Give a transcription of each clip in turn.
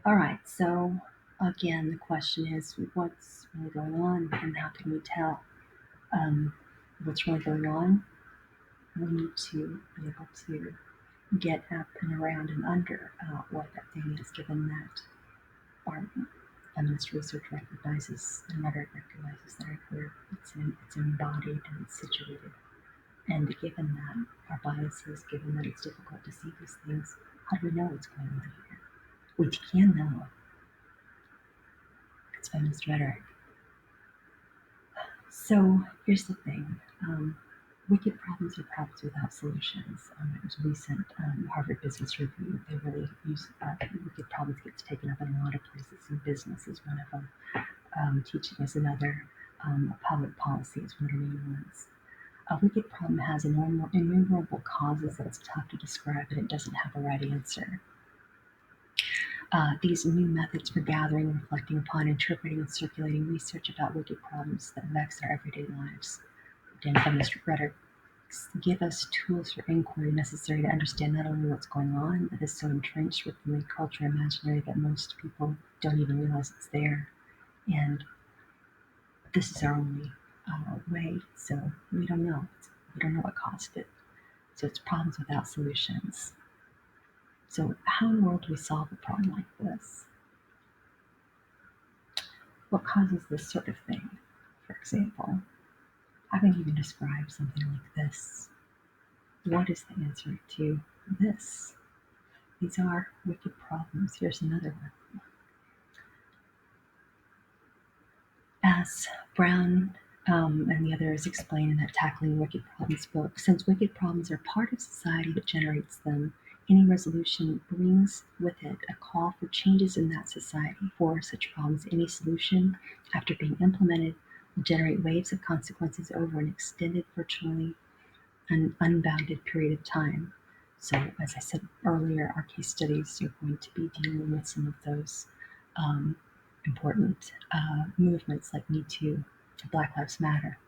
All right, so again, the question is what's really going on and how can we tell um, what's really going on? We need to be able to get up and around and under what that thing is, given that our feminist research recognizes and rhetoric recognizes that it's embodied and it's situated. And given that our biases, given that it's difficult to see these things, how do we know what's going on here? We can know. It's feminist rhetoric. So here's the thing. Wicked problems are problems without solutions. It was recent Harvard Business Review. They really use wicked problems gets taken up in a lot of places. In business is one of them. Teaching is another. Public policy is one of the main ones. A wicked problem has innumerable causes that it's tough to describe, and it doesn't have a right answer. These new methods for gathering, reflecting upon, interpreting, and circulating research about wicked problems that vex our everyday lives. Again, feminist rhetoric give us tools for inquiry necessary to understand not only what's going on, that is so entrenched within the culture imaginary that most people don't even realize it's there. And this is our only way, so we don't know. We don't know what caused it. So it's problems without solutions. So how in the world do we solve a problem like this? What causes this sort of thing? For example, I can even describe something like this. What is the answer to this? These are wicked problems. Here's another one. As Brown and the others explain in that Tackling Wicked Problems book, since wicked problems are part of society that generates them, any resolution brings with it a call for changes in that society. For such problems, any solution, after being implemented, will generate waves of consequences over an extended, virtually an unbounded period of time. So, as I said earlier, our case studies are going to be dealing with some of those important movements like Me Too, Black Lives Matter.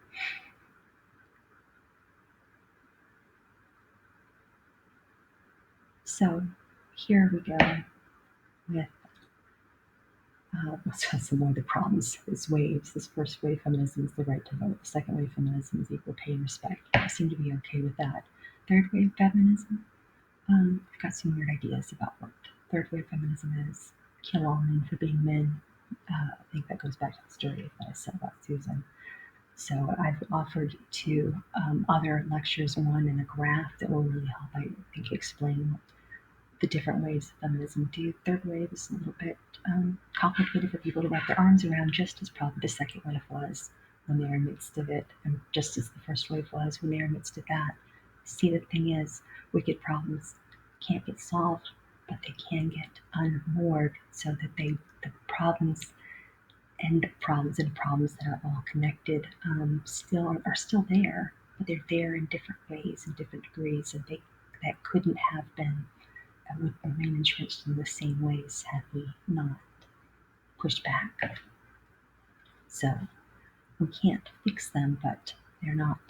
So here we go with some more of the problems. These waves. This first wave feminism is the right to vote. The second wave feminism is equal pay and respect. I seem to be okay with that. Third wave feminism, I've got some weird ideas about what third wave feminism is. Kill all men for being men. I think that goes back to the story that I said about Susan. So I've offered two other lectures, one in a graph that will really help, I think, explain what the different ways of feminism do. Third wave is a little bit complicated for people to wrap their arms around, just as probably the second wave was when they were in the midst of it, and just as the first wave was when they were in the midst of that. See, the thing is, wicked problems can't get solved, but they can get unmoored so that the problems and problems that are all connected are still there, but they're there in different ways and different degrees, and that couldn't have been would remain entrenched in the same ways had we not pushed back. So we can't fix them, but they're not